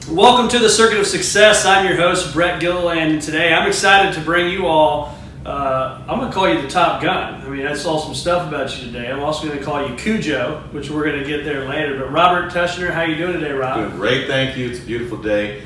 Welcome to the Circuit of Success. I'm your host, Brett Gilliland, and today I'm excited to bring you all, I'm going to call you the Top Gun. I mean, I saw some stuff about you today. I'm also going to call you Cujo, which we're going to get there later. But Robert Teschner, how you doing today, Rob? Doing great, thank you. It's a beautiful day.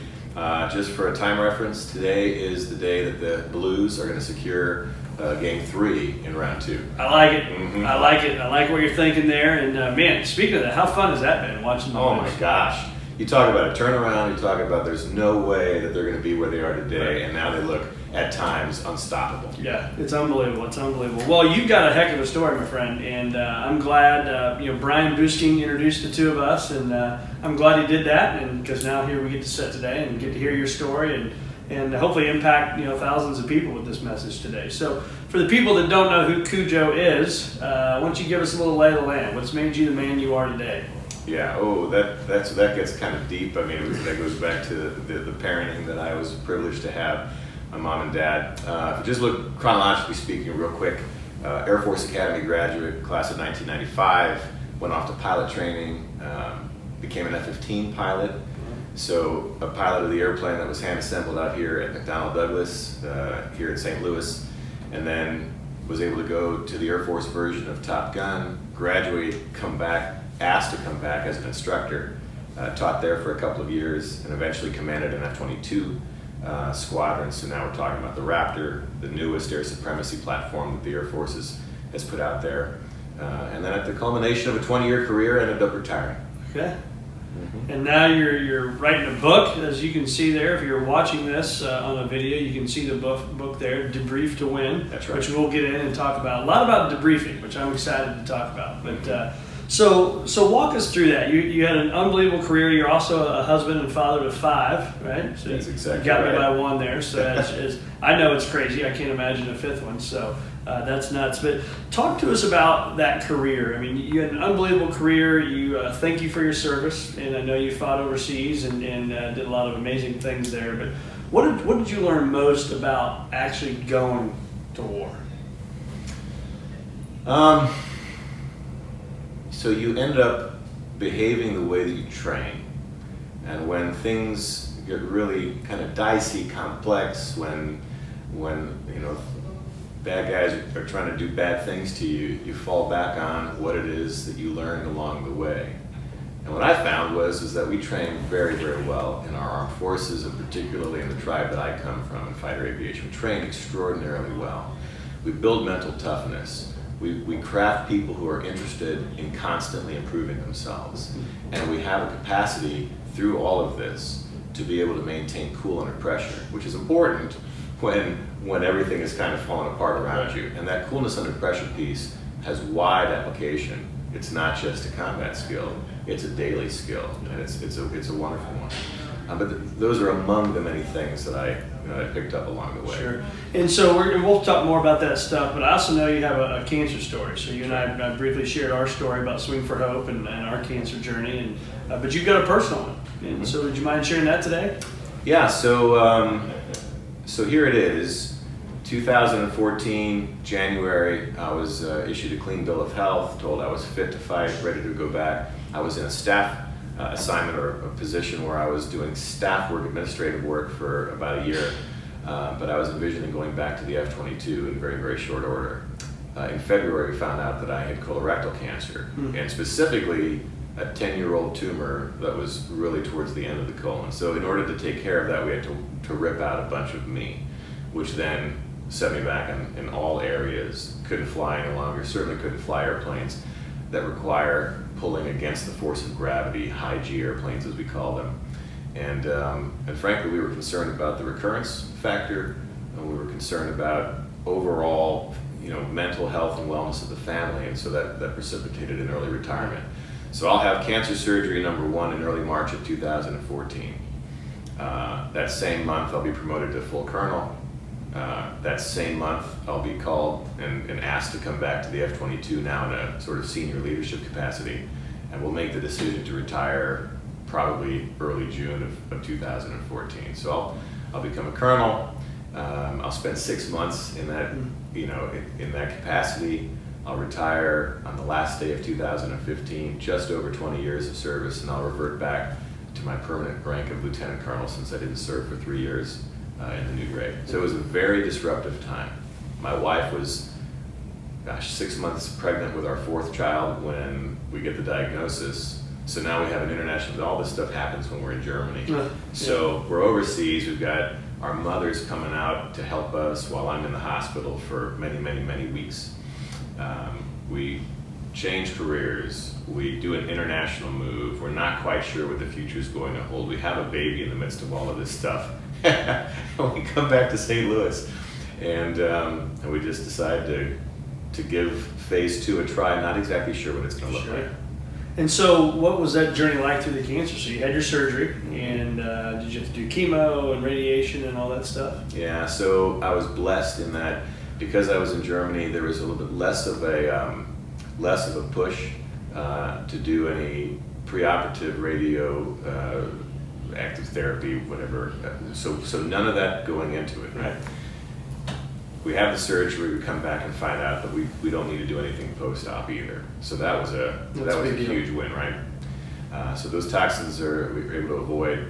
Just for a time reference, today is the day that the Blues are going to secure Game 3 in round 2. I like it. I like it. I like what you're thinking there. And man, speaking of that, how fun has that been watching the Blues? Oh my gosh. You talk about a turnaround, you talk about there's no way that they're going to be where they are today, and now they look, at times, unstoppable. Yeah, it's unbelievable. It's unbelievable. Well, you've got a heck of a story, my friend, and I'm glad, Brian Boosking introduced the two of us, and I'm glad he did that, and because now here we get to sit today and get to hear your story and hopefully impact, thousands of people with this message today. So for the people that don't know who Cujo is, why don't you give us a little lay of the land? What's made you the man you are today? Yeah, that gets kind of deep. I mean, that goes back to the parenting that I was privileged to have, my mom and dad. If you just look chronologically speaking real quick, Air Force Academy graduate, class of 1995, went off to pilot training, became an F-15 pilot. So a pilot of the airplane that was hand assembled out here at McDonnell Douglas, here in St. Louis, and then was able to go to the Air Force version of Top Gun, graduate, come back, asked to come back as an instructor, taught there for a couple of years, and eventually commanded an F-22 squadron. So now we're talking about the Raptor, the newest air supremacy platform that the Air Force has put out there. And then at the culmination of a 20-year career, ended up retiring. Okay. And now you're writing a book, as you can see there. If you're watching this on a video, you can see the book there, Debrief to Win. That's right. Which we'll get in and talk about. A lot about debriefing, which I'm excited to talk about. But So walk us through that. You had an unbelievable career. You're also a husband and father of 5, right? So that's exactly you got right. me by 1 there. So I know it's crazy. I can't imagine a 5th one. So that's nuts. But talk to us about that career. I mean, you had an unbelievable career. Thank you for your service, and I know you fought overseas and did a lot of amazing things there. But what did you learn most about actually going to war? So you end up behaving the way that you train. And when things get really kind of dicey, complex, when bad guys are trying to do bad things to you, you fall back on what it is that you learned along the way. And what I found was that we train very, very well in our armed forces, and particularly in the tribe that I come from, in fighter aviation. We train extraordinarily well. We build mental toughness. We craft people who are interested in constantly improving themselves. And we have a capacity through all of this to be able to maintain cool under pressure, which is important when everything is kind of falling apart around you. And that coolness under pressure piece has wide application. It's not just a combat skill, it's a daily skill, and it's a wonderful one. But those are among the many things that I picked up along the way. Sure. And so we'll talk more about that stuff, but I also know you have a cancer story. So you and I briefly shared our story about Swing for Hope and our cancer journey, but you've got a personal one. And so would you mind sharing that today? Yeah, so here it is. 2014, January, I was issued a clean bill of health, told I was fit to fight, ready to go back. I was in a staff assignment or a position where I was doing staff work, administrative work for about a year, but I was envisioning going back to the F-22 in very, very short order. In February, we found out that I had colorectal cancer, and specifically a 10-year-old tumor that was really towards the end of the colon. So in order to take care of that, we had to rip out a bunch of meat, which then set me back in all areas. Couldn't fly any longer, certainly couldn't fly airplanes that require pulling against the force of gravity, high G airplanes as we call them. And frankly, we were concerned about the recurrence factor, and we were concerned about overall mental health and wellness of the family, and so that precipitated an early retirement. So I'll have cancer surgery number 1 in early March of 2014. That same month, I'll be promoted to full colonel. That same month, I'll be called and asked to come back to the F-22, now in a sort of senior leadership capacity, and we'll make the decision to retire probably early June of 2014. So I'll become a colonel. I'll spend 6 months in that, in that capacity. I'll retire on the last day of 2015, just over 20 years of service, and I'll revert back to my permanent rank of lieutenant colonel since I didn't serve for 3 years in the new grade. So it was a very disruptive time. My wife was, 6 months pregnant with our 4th child when we get the diagnosis. So now we have an international, all this stuff happens when we're in Germany. So we're overseas, we've got our mothers coming out to help us while I'm in the hospital for many, many, many weeks. We change careers, we do an international move, we're not quite sure what the future is going to hold. We have a baby in the midst of all of this stuff. And we come back to St. Louis and we just decide to give phase 2 a try, not exactly sure what it's going to look like. And so what was that journey like through the cancer? So you had your surgery, and did you have to do chemo and radiation and all that stuff? Yeah, so I was blessed in that because I was in Germany, there was a little bit less of a push to do any preoperative radio active therapy, whatever. So none of that going into it, right? We have the surgery, we come back and find out that we don't need to do anything post-op either. So that was a huge win, right? So those toxins we were able to avoid.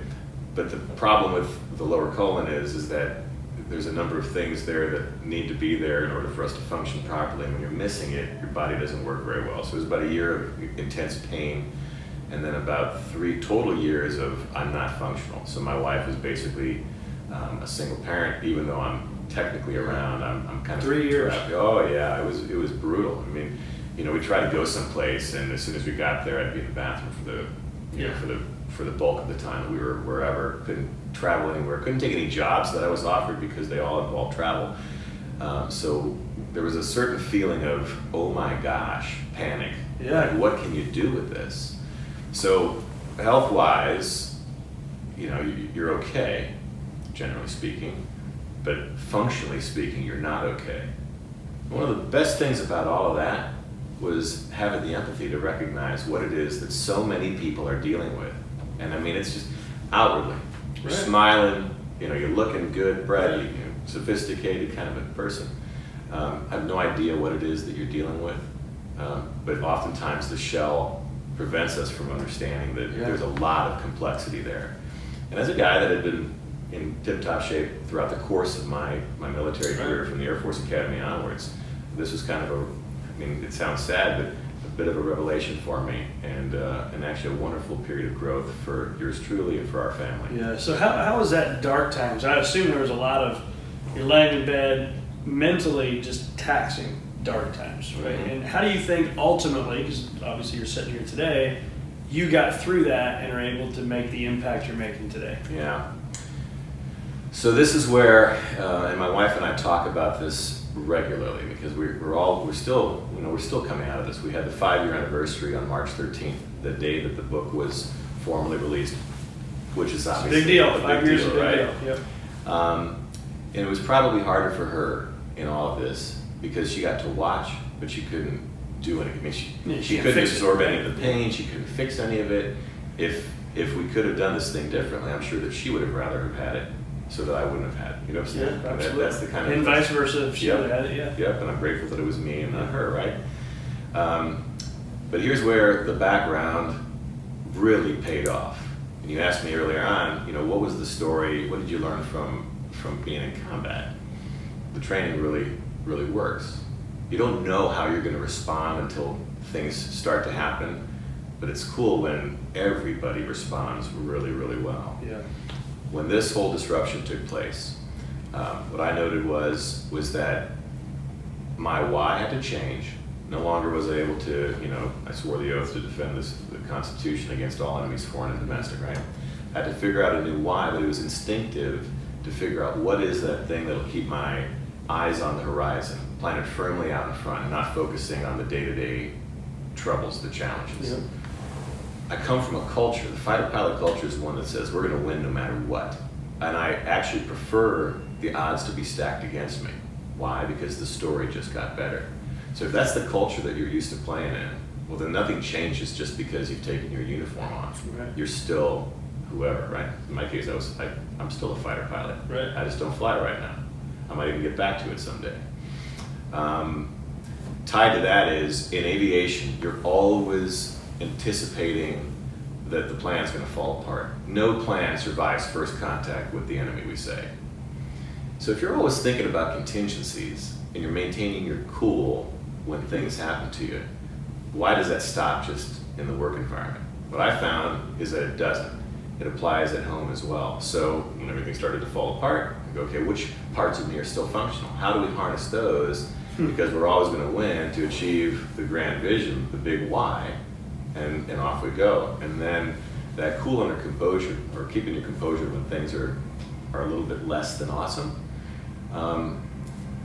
But the problem with the lower colon is that there's a number of things there that need to be there in order for us to function properly. And when you're missing it, your body doesn't work very well. So it was about a year of intense pain, and then about 3 total years of I'm not functional. So my wife is basically a single parent, even though I'm technically around. I'm kind of 3 years. Oh yeah, it was brutal. I mean, we tried to go someplace, and as soon as we got there, I'd be in the bathroom for the bulk of the time that we were wherever. Couldn't travel anywhere. Couldn't take any jobs that I was offered because they all involved travel. So there was a certain feeling of, oh my gosh, panic. Yeah. Like, what can you do with this? So health-wise, you're okay, generally speaking. But functionally speaking, you're not okay. One of the best things about all of that was having the empathy to recognize what it is that so many people are dealing with. And I mean, it's just outwardly. You're smiling, you're looking good, Brett, you're sophisticated kind of a person. I have no idea what it is that you're dealing with, but oftentimes the shell prevents us from understanding that there's a lot of complexity there. And as a guy that had been in tip-top shape throughout the course of my military career from the Air Force Academy onwards, this was kind of it sounds sad, but a bit of a revelation for me, and actually a wonderful period of growth for yours truly and for our family. Yeah, so how was that dark times? I assume there was a lot of, you're laying in bed, mentally just taxing dark times, right? Mm-hmm. And how do you think ultimately, because obviously you're sitting here today, you got through that and are able to make the impact you're making today? Yeah. So this is where, and my wife and I talk about this regularly because we're still coming out of this. We had the 5-year anniversary on March 13th, the day that the book was formally released, which is obviously big deal. a 5 big years deal, is a big right? deal. Yep. And it was probably harder for her in all of this because she got to watch, but she couldn't do anything. I mean, she couldn't absorb any of the pain. She couldn't fix any of it. If we could have done this thing differently, I'm sure that she would have rather have had it, so that I wouldn't have had it. You know what I'm saying? Yeah, absolutely. That's the kind of, and vice versa if she would have had it, yeah. Yep, and I'm grateful that it was me and not her, right? But here's where the background really paid off. And you asked me earlier on, what was the story? What did you learn from being in combat? The training really works. You don't know how you're going to respond until things start to happen, but it's cool when everybody responds really, really well. Yeah. When this whole disruption took place, what I noted was that my why had to change. No longer was I able to, I swore the oath to defend the Constitution against all enemies, foreign and domestic, right? I had to figure out a new why, but it was instinctive to figure out what is that thing that'll keep my eyes on the horizon, planted firmly out in front, and not focusing on the day-to-day troubles, the challenges. Yep. I come from a culture, the fighter pilot culture is one that says we're going to win no matter what. And I actually prefer the odds to be stacked against me. Why? Because the story just got better. So if that's the culture that you're used to playing in, well then nothing changes just because you've taken your uniform off. Right. You're still whoever, right? In my case, I'm still a fighter pilot. Right. I just don't fly right now. I might even get back to it someday. Tied to that is, in aviation, you're always anticipating that the plan's going to fall apart. No plan survives first contact with the enemy, we say. So if you're always thinking about contingencies and you're maintaining your cool when things happen to you, why does that stop just in the work environment? What I found is that it doesn't. It applies at home as well. So when everything started to fall apart, I go, okay, which parts of me are still functional? How do we harness those? Because we're always going to win to achieve the grand vision, the big why, and off we go. And then that cool under composure, or keeping your composure when things are a little bit less than awesome.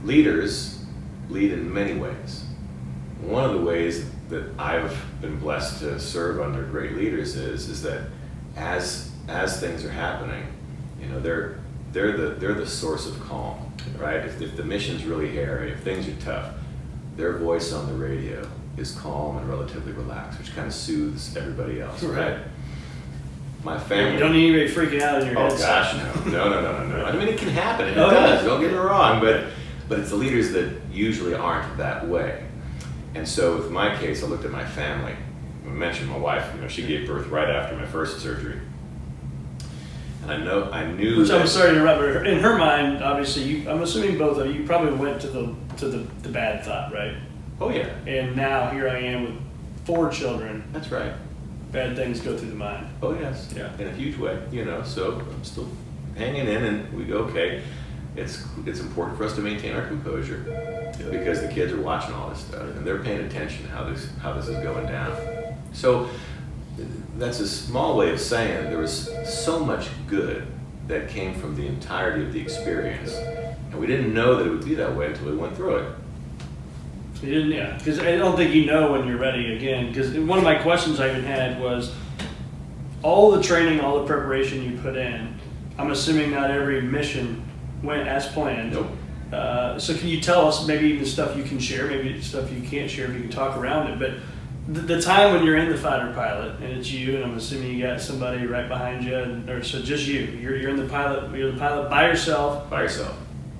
Leaders lead in many ways. One of the ways that I've been blessed to serve under great leaders is that as things are happening, you know, they're the source of calm, right? If the mission's really hairy, if things are tough, their voice on the radio is calm and relatively relaxed, which kind of soothes everybody else, right? My family. You don't need anybody freaking out in your head. Oh gosh, no. I mean, it can happen, and it does. Don't get me wrong, but it's the leaders that usually aren't that way. And so, with my case, I looked at my family. I mentioned my wife. You know, she gave birth right after my first surgery, and I knew. Which I'm sorry to interrupt, but in her mind, obviously, I'm assuming both of you probably went to the bad thought, right? Oh yeah. And now here I am with 4 children. That's right. Bad things go through the mind. Oh yes. Yeah. In a huge way, you know. So I'm still hanging in, and we go, okay. It's important for us to maintain our composure because the kids are watching all this stuff and they're paying attention to how this is going down. So that's a small way of saying there was so much good that came from the entirety of the experience, and we didn't know that it would be that way until we went through it. You didn't, yeah, because I don't think you know when you're ready again. Because one of my questions I even had was all the training, all the preparation you put in. I'm assuming not every mission went as planned. Nope. So can you tell us maybe even stuff you can share, maybe stuff you can't share if you can talk around it, but the time when you're in the fighter pilot and it's you, and I'm assuming you got somebody right behind you, or so just you're in the pilot, you're the pilot by yourself. By yourself.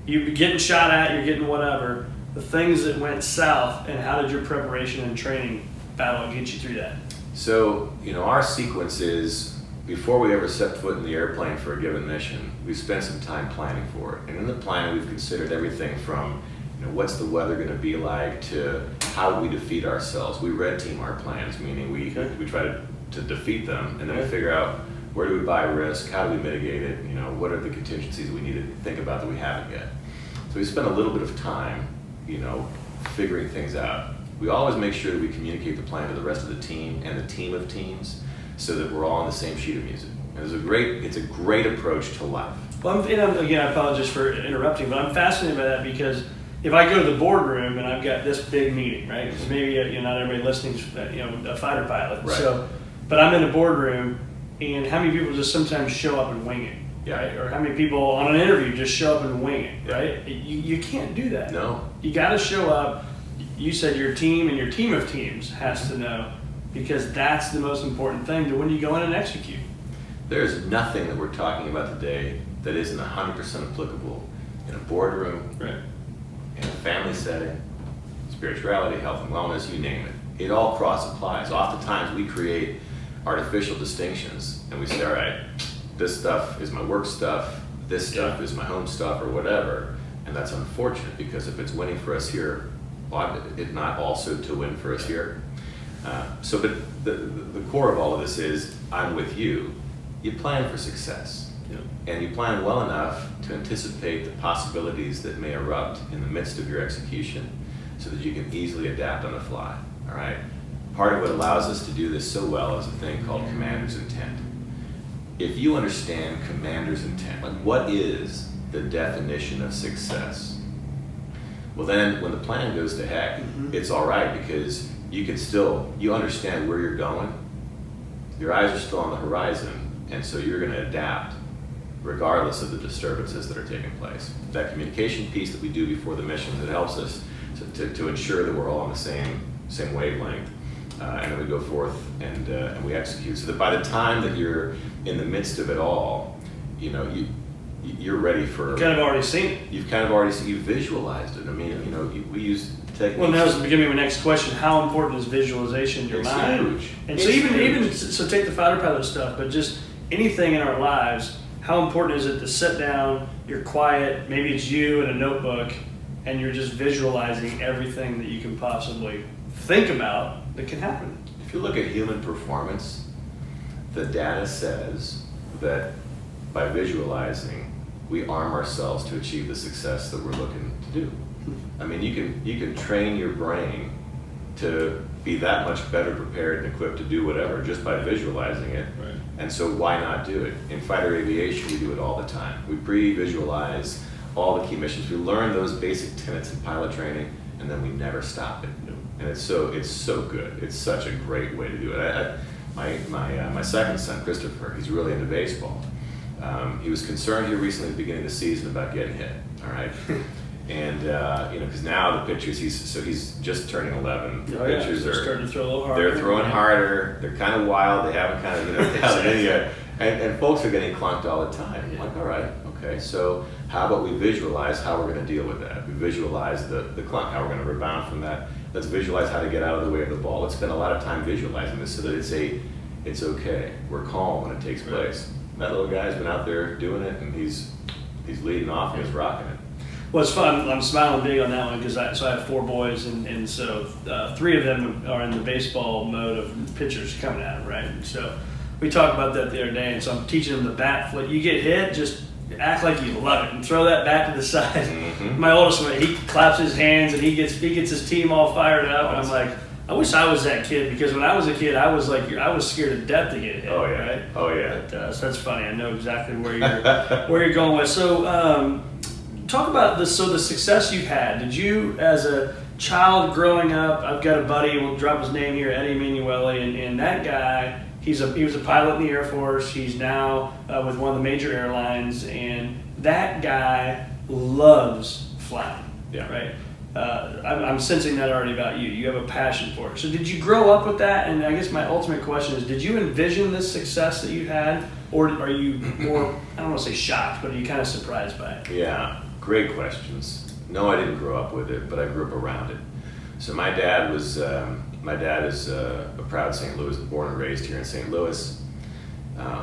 You're getting shot at, you're getting whatever. The things that went south, and how did your preparation and training battle get you through that? So, you know, our sequence is, before we ever set foot in the airplane for a given mission, we've spent some time planning for it. And in the planning, we've considered everything from, you know, what's the weather going to be like, to how we defeat ourselves. We red team our plans, meaning we try to defeat them, and then we figure out where do we buy risk, how do we mitigate it, you know, what are the contingencies we need to think about that we haven't yet. So we spent a little bit of time, you know, figuring things out. We always make sure that we communicate the plan to the rest of the team and the team of teams, so that we're all on the same sheet of music. And it's a great approach to life. Well, again, I apologize for interrupting, but I'm fascinated by that because if I go to the boardroom and I've got this big meeting, right? Because maybe you know, not everybody listening is a fighter pilot. Right. So, but I'm in a boardroom, and how many people just sometimes show up and wing it? Yeah. Right? Or how many people on an interview just show up and wing it? Right? You can't do that. No. You got to show up. You said your team and your team of teams has to know, because that's the most important thing to when you go in and execute. There's nothing that we're talking about today that isn't 100% applicable in a boardroom, right, in a family setting, spirituality, health and wellness, you name it. It all cross applies. Oftentimes we create artificial distinctions and we say, all right, this stuff is my work stuff, this stuff is my home stuff, or whatever. And that's unfortunate, because if it's winning for us here, why would it not also to win for us here? But the core of all of this is, I'm with you. You plan for success. Yep. And you plan well enough to anticipate the possibilities that may erupt in the midst of your execution, so that you can easily adapt on the fly, all right? Part of what allows us to do this so well is a thing called commander's intent. If you understand commander's intent, like what is the definition of success? Well then, when the plan goes to heck, it's all right, because you understand where you're going. Your eyes are still on the horizon, and so you're going to adapt regardless of the disturbances that are taking place. That communication piece that we do before the mission, that helps us to ensure that we're all on the same wavelength, and then we go forth and we execute, so that by the time that you're in the midst of it all, you know, you're ready for. You've kind of already seen it. You've visualized it. I mean, you know, we use techniques. Well, that was the beginning of my next question. How important is visualization in your It's mind? huge. And It's so huge. even so, take the fighter pilot stuff, but just anything in our lives. How important is it to sit down? You're quiet. Maybe it's you and a notebook, and you're just visualizing everything that you can possibly think about that can happen. If you look at human performance, the data says that by visualizing, we arm ourselves to achieve the success that we're looking to do. I mean, you can train your brain to be that much better prepared and equipped to do whatever just by visualizing it. Right. And so why not do it? In fighter aviation, we do it all the time. We pre-visualize all the key missions. We learn those basic tenets in pilot training, and then we never stop it. And it's so good. It's such a great way to do it. My second son, Christopher, he's really into baseball. He was concerned here recently at the beginning of the season about getting hit. All right. And because now the pitchers, he's just turning 11. The pitchers are are starting to throw a little harder. They're throwing harder. They're kind of wild. They haven't kind of dialed it in yet. And folks are getting clunked all the time. I'm like, all right, okay. So how about we visualize how we're going to deal with that? We visualize the clunk, how we're going to rebound from that. Let's visualize how to get out of the way of the ball. Let's spend a lot of time visualizing this so that it's okay. We're calm when it takes place. That little guy's been out there doing it, and he's leading off and he's rocking it. Well, it's fun. I'm smiling big on that one because I have 4 boys, and so 3 of them are in the baseball mode of pitchers coming at them, right? And so we talked about that the other day, and so I'm teaching them the bat flip. You get hit, just act like you love it and throw that bat to the side. Mm-hmm. My oldest one, he claps his hands and he gets his team all fired up, and I'm like, I wish I was that kid, because when I was a kid, I was scared to death to get hit. Oh yeah, right? Oh yeah. But, so that's funny. I know exactly where you're going with. So. Talk about the success you've had. Did you, as a child growing up, I've got a buddy, we'll drop his name here, Eddie Emanuele, and that guy, he was a pilot in the Air Force. He's now with one of the major airlines, and that guy loves flying. Yeah. Right. I'm sensing that already about you. You have a passion for it. So did you grow up with that? And I guess my ultimate question is, did you envision this success that you had, or are you more, I don't want to say shocked, but are you kind of surprised by it? Yeah. Great questions. No, I didn't grow up with it, but I grew up around it. So my dad is a proud St. Louis, born and raised here in St. Louis.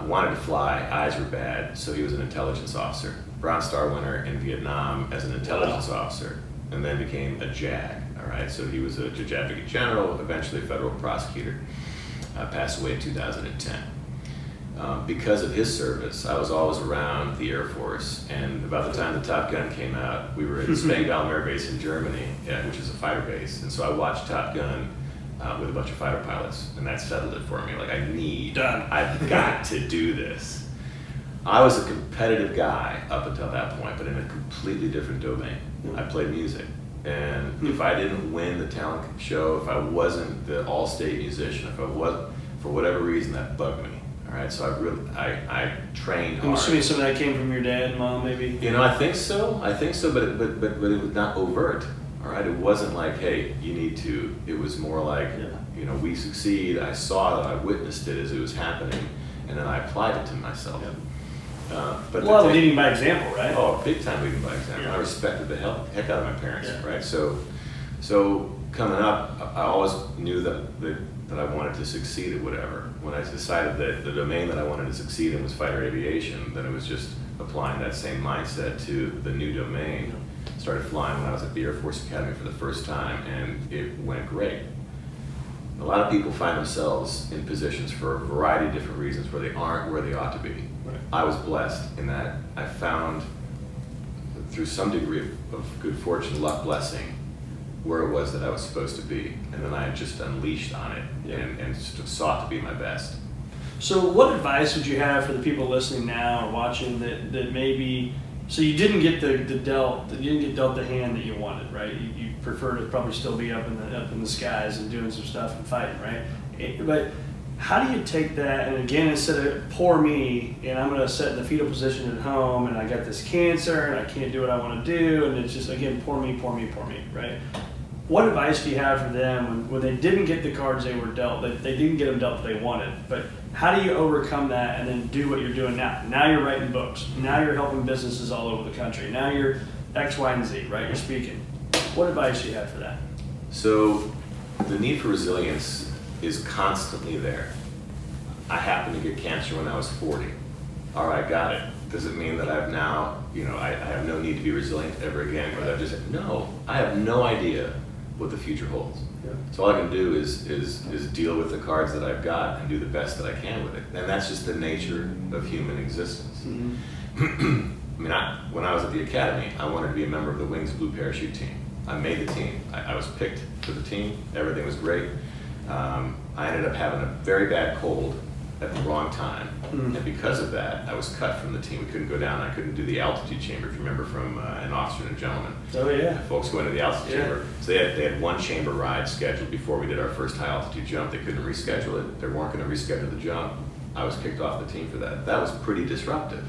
Wanted to fly, eyes were bad, so he was an intelligence officer. Bronze Star winner in Vietnam as an intelligence officer, and then became a JAG. All right, so he was a Judge Advocate General, eventually a federal prosecutor. Passed away in 2010. Because of his service, I was always around the Air Force, and about the time the Top Gun came out, we were at Spangdahlem Air Base in Germany, which is a fighter base, and so I watched Top Gun with a bunch of fighter pilots, and that settled it for me. Like, I've got to do this. I was a competitive guy up until that point, but in a completely different domain. I played music, and if I didn't win the talent show, if I wasn't the all-state musician, if I wasn't, for whatever reason, that bugged me. All right, so I trained hard. I'm assuming some of that came from your dad and mom, maybe. I think so, but it was not overt. All right, it wasn't like, hey, you need to. It was more like, we succeed. I saw it, I witnessed it as it was happening, and then I applied it to myself. But a lot of leading by example, right? Oh, big time leading by example. I respected the heck out of my parents, right? So coming up, I always knew that I wanted to succeed at whatever. When I decided that the domain that I wanted to succeed in was fighter aviation, then it was just applying that same mindset to the new domain. Started flying when I was at the Air Force Academy for the first time, and it went great. A lot of people find themselves in positions for a variety of different reasons where they aren't where they ought to be. Right. I was blessed in that I found, through some degree of good fortune, luck, blessing, where it was that I was supposed to be, and then I just unleashed on it and sought to be my best. So what advice would you have for the people listening now or watching that maybe, so you didn't get dealt the hand that you wanted, right? You prefer to probably still be up in the skies and doing some stuff and fighting, right? But how do you take that, and again, instead of poor me, and I'm going to sit in the fetal position at home, and I got this cancer, and I can't do what I want to do, and it's just, again, poor me, right? What advice do you have for them when they didn't get the cards they were dealt, they didn't get them dealt that they wanted, but how do you overcome that and then do what you're doing now? Now you're writing books. Now you're helping businesses all over the country. Now you're X, Y, and Z, right? You're speaking. What advice do you have for that? So the need for resilience is constantly there. I happened to get cancer when I was 40. All right, got it. Does it mean that I've now, I have no need to be resilient ever again? Or that no, I have no idea what the future holds. Yeah. So all I can do is deal with the cards that I've got and do the best that I can with it. And that's just the nature of human existence. Mm-hmm. I mean, when I was at the academy, I wanted to be a member of the Wings Blue Parachute team. I made the team. I was picked for the team. Everything was great. I ended up having a very bad cold at the wrong time. Mm. And because of that, I was cut from the team. We couldn't go down. I couldn't do the altitude chamber, if you remember from An Officer and a Gentleman. Oh, yeah. Folks going to the altitude Yeah. chamber. So they had one chamber ride scheduled before we did our first high altitude jump. They couldn't reschedule it. They weren't going to reschedule the jump. I was kicked off the team for that. That was pretty disruptive.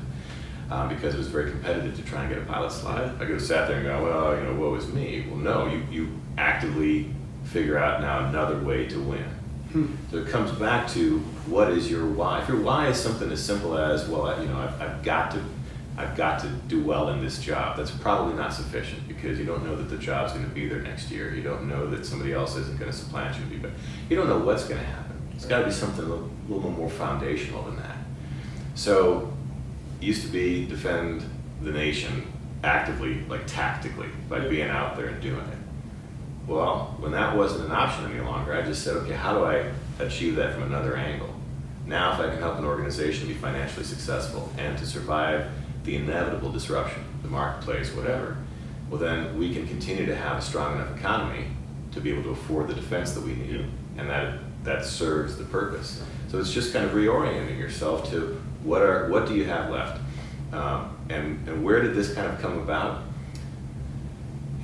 Because it was very competitive to try and get a pilot slot. Yeah. I could have sat there and go, well, woe is me. Well, no, you actively figure out now another way to win. So it comes back to what is your why. If your why is something as simple as, well, I've got to do well in this job, that's probably not sufficient because you don't know that the job's going to be there next year. You don't know that somebody else isn't going to supplant you. But you don't know what's going to happen. It's got to be something a little more foundational than that. So it used to be defend the nation actively, like tactically, by being out there and doing it. Well, when that wasn't an option any longer, I just said, okay, how do I achieve that from another angle? Now, if I can help an organization be financially successful and to survive the inevitable disruption, the marketplace, whatever, well then we can continue to have a strong enough economy to be able to afford the defense that we need, and that serves the purpose. So it's just kind of reorienting yourself to what do you have left, and where did this kind of come about?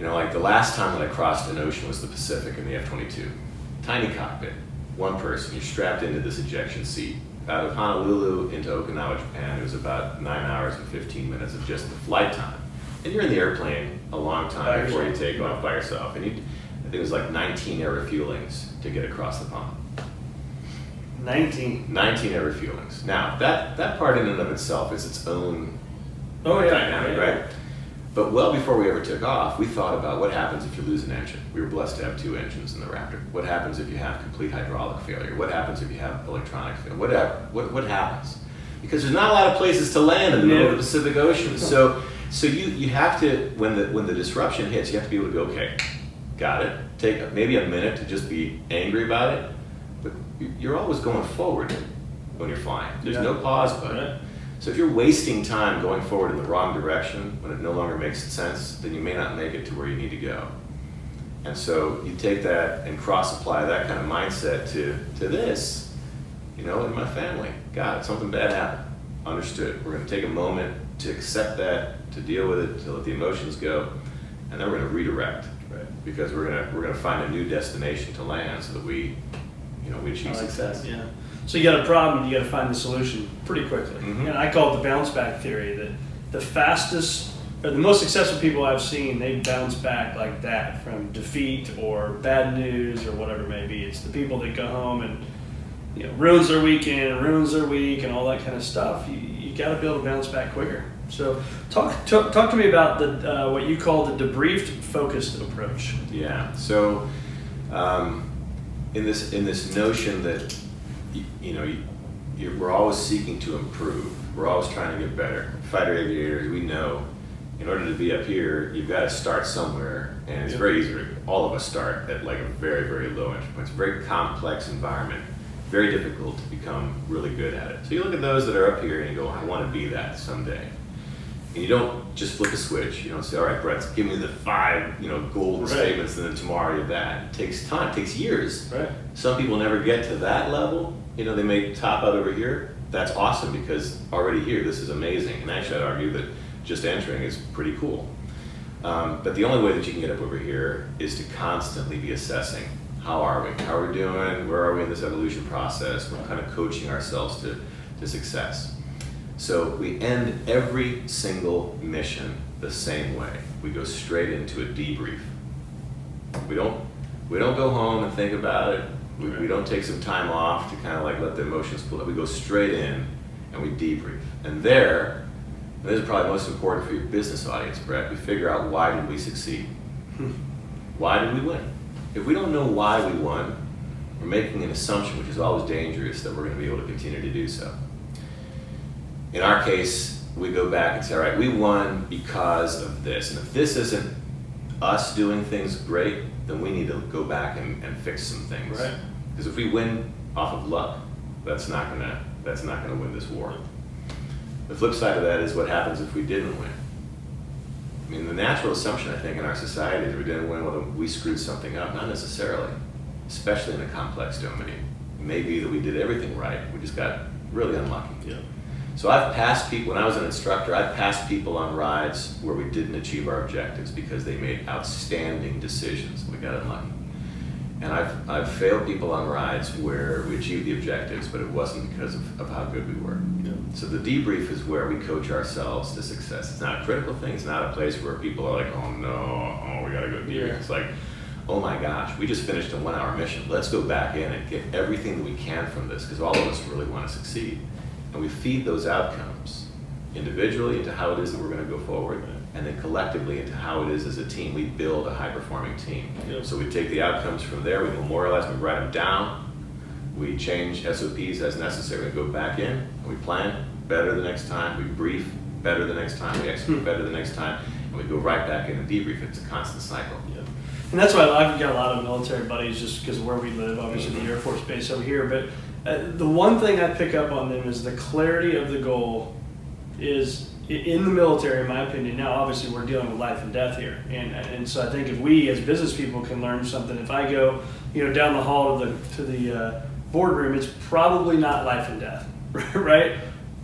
Like the last time that I crossed an ocean was the Pacific in the F-22. Tiny cockpit, one person, you're strapped into this ejection seat. Out of Honolulu into Okinawa, Japan, it was about 9 hours and 15 minutes of just the flight time. And you're in the airplane a long time before you take off by yourself. And I think it was like 19 air refuelings to get across the pond. 19 air refuelings. Now, that part in and of itself is its own yeah. dynamic, right? But well before we ever took off, we thought about what happens if you lose an engine. We were blessed to have 2 engines in the Raptor. What happens if you have complete hydraulic failure? What happens if you have electronic failure? What happens? Because there's not a lot of places to land in the middle of the Pacific Ocean. So you have to, when the disruption hits, you have to be able to go, okay, got it. Take maybe a minute to just be angry about it, but you're always going forward when you're flying. There's no pause button. Right. So if you're wasting time going forward in the wrong direction when it no longer makes sense, then you may not make it to where you need to go. And so you take that and cross-apply that kind of mindset to this, in my family. God, something bad happened. Understood. We're going to take a moment to accept that, to deal with it, to let the emotions go, and then we're going to redirect, right? Because we're going to find a new destination to land so that we achieve success. Yeah. So you got a problem, you got to find the solution pretty quickly. Mm-hmm. And I call it the bounce-back theory, that the fastest, or the most successful people I've seen, they bounce back like that from defeat or bad news or whatever it may be. It's the people that go home and ruins their weekend, ruins their week, and all that kind of stuff. You got to be able to bounce back quicker. So talk to me about the what you call the debriefed focused approach. Yeah. So in this notion that we're always seeking to improve. We're always trying to get better. Fighter aviators, we know in order to be up here, you've got to start somewhere, and it's very easy. All of us start at like a very, very low entry point. It's a very complex environment, very difficult to become really good at it. So you look at those that are up here and you go, I want to be that someday. And you don't just flip a switch. You don't say, all right, Brett, give me the 5 golden statements, and then tomorrow you're that. It takes time. It takes years. Right. Some people never get to that level. They may top out over here. That's awesome because already here, this is amazing. And actually, I'd argue that just entering is pretty cool. But the only way that you can get up over here is to constantly be assessing, how are we? How are we doing? Where are we in this evolution process? We're kind of coaching ourselves to success. So we end every single mission the same way. We go straight into a debrief. We don't go home and think about it. We don't take some time off to kind of like let the emotions cool. We go straight in and we debrief. And this is probably most important for your business audience, Brett. We figure out, why did we succeed? Why did we win? If we don't know why we won, we're making an assumption, which is always dangerous, that we're going to be able to continue to do so. In our case, we go back and say, all right, we won because of this. And if this isn't us doing things great, then we need to go back and fix some things. Right. Because if we win off of luck, that's not gonna win this war. The flip side of that is what happens if we didn't win. I mean, the natural assumption, I think, in our society is we didn't win, well, we screwed something up. Not necessarily, especially in a complex domain. It may be that we did everything right, we just got really unlucky. Yeah. So I've passed people, when I was an instructor, I've passed people on rides where we didn't achieve our objectives because they made outstanding decisions. We got unlucky. And I've failed people on rides where we achieved the objectives, but it wasn't because of how good we were. Yeah. So the debrief is where we coach ourselves to success. It's not a critical thing. It's not a place where people are like, oh no, we gotta go debrief. Yeah. It's like, oh my gosh, we just finished a 1-hour mission. Let's go back in and get everything that we can from this, because all of us really want to succeed. And we feed those outcomes individually into how it is that we're going to go forward, and then collectively into how it is as a team. We build a high-performing team. Yep. So we take the outcomes from there, we memorialize them, we write them down, we change SOPs as necessary, we go back in, and we plan better the next time, we brief better the next time, we execute better the next time, and we go right back in and debrief. It's a constant cycle. Yeah. And that's why I've got a lot of military buddies just because of where we live, obviously the Air Force Base over here. But the one thing I pick up on them is the clarity of the goal is in the military, in my opinion. Now, obviously, we're dealing with life and death here. And so I think if we as business people can learn something, if I go down the hall to the boardroom, it's probably not life and death, right?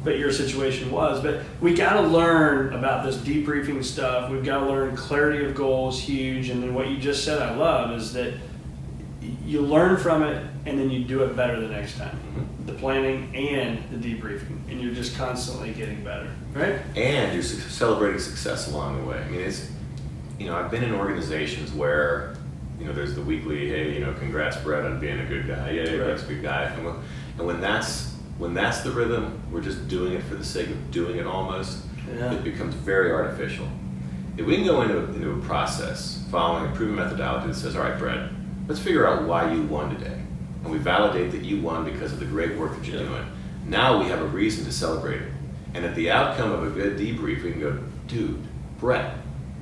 But your situation was. But we got to learn about this debriefing stuff. We've got to learn clarity of goals, huge. And then what you just said I love is that you learn from it and then you do it better the next time. The planning and the debriefing. And you're just constantly getting better, right? And you're celebrating success along the way. I mean, it's, I've been in organizations where, there's the weekly, hey, congrats Brett on being a good guy. Yeah, Brett's a good guy. And when that's the rhythm, we're just doing it for the sake of doing it almost, it becomes very artificial. If we can go into a process following a proven methodology that says, all right, Brett, let's figure out why you won today. And we validate that you won because of the great work that you're doing. Now we have a reason to celebrate it. And at the outcome of a good debrief, we can go, dude, Brett,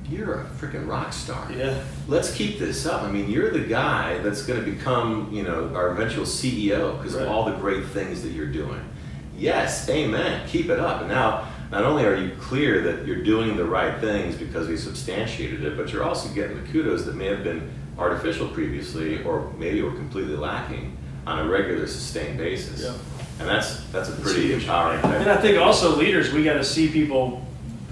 you're a freaking rock star. Yeah. Let's keep this up. I mean, you're the guy that's going to become, our eventual CEO because of all the great things that you're doing. Yes, amen. Keep it up. And now, not only are you clear that you're doing the right things because we substantiated it, but you're also getting the kudos that may have been artificial previously, or maybe were completely lacking on a regular, sustained basis. Yeah. And that's a pretty empowering thing. And I think also leaders, we got to see people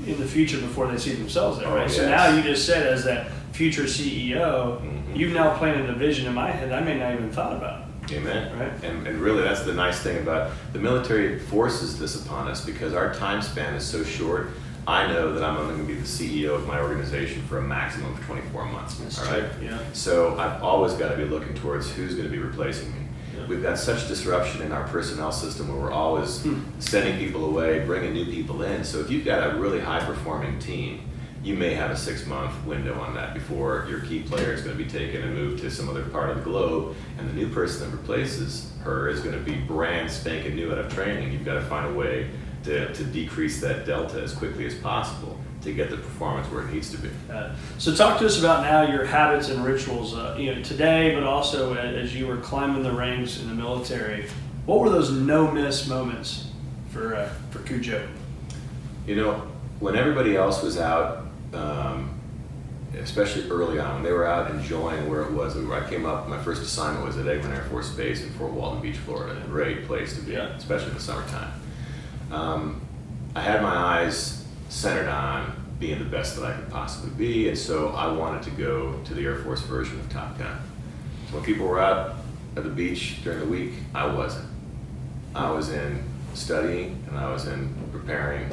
in the future before they see themselves there, right? Yes. So now you just said, as that future CEO, you've now planted a vision in my head I may not even thought about. Amen. Right. And really, that's the nice thing about the military forces this upon us, because our time span is so short. I know that I'm only going to be the CEO of my organization for a maximum of 24 months. That's all true. right. Yeah. So I've always got to be looking towards who's going to be replacing me. Yeah. We've got such disruption in our personnel system where we're always sending people away, bringing new people in. So if you've got a really high-performing team, you may have a 6-month window on that before your key player is going to be taken and moved to some other part of the globe, and the new person that replaces her is going to be brand spanking new out of training. You've got to find a way to decrease that delta as quickly as possible to get the performance where it needs to be. So talk to us about now your habits and rituals, today, but also as you were climbing the ranks in the military. What were those no-miss moments for Cujo? When everybody else was out, especially early on, when they were out enjoying where it was. I came up, my first assignment was at Eglin Air Force Base in Fort Walton Beach, Florida. A great place to be, especially in the summertime. I had my eyes centered on being the best that I could possibly be, and so I wanted to go to the Air Force version of Top Gun. So when people were out at the beach during the week, I wasn't. I was in studying, and I was in preparing.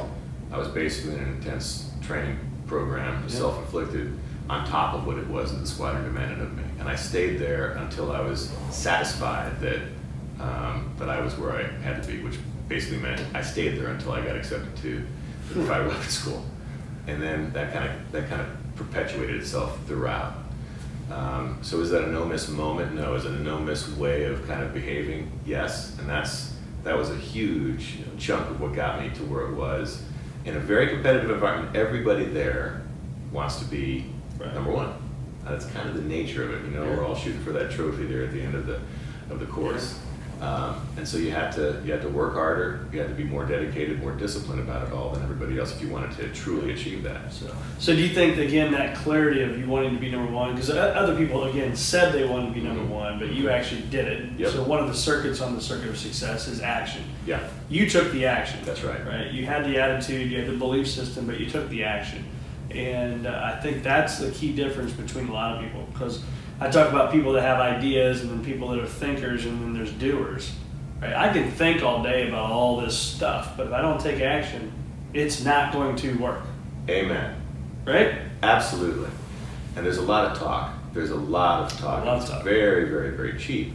I was basically in an intense training program, self-inflicted, on top of what it was that the squadron demanded of me. And I stayed there until I was satisfied that I was where I had to be, which basically meant I stayed there until I got accepted to the private weapons school. And then that kind of perpetuated itself throughout. So is that a no-miss moment? No. Is it a no-miss way of kind of behaving? Yes. And that was a huge chunk of what got me to where it was. In a very competitive environment, everybody there wants to be number one. That's kind of the nature of it. We're all shooting for that trophy there at the end of the course. And so you had to work harder. You had to be more dedicated, more disciplined about it all than everybody else if you wanted to truly achieve that. So do you think, again, that clarity of you wanting to be number one, because other people, again, said they wanted to be number one, but you actually did it. Yep. So one of the circuits on the circuit of success is action. Yeah. You took the action. That's right. Right. You had the attitude, you had the belief system, but you took the action. And I think that's the key difference between a lot of people, because I talk about people that have ideas and then people that are thinkers and then there's doers. Right? I can think all day about all this stuff, but if I don't take action, it's not going to work. Amen. Right? Absolutely. And there's a lot of talk. There's a lot of talk. It's very, very, very cheap.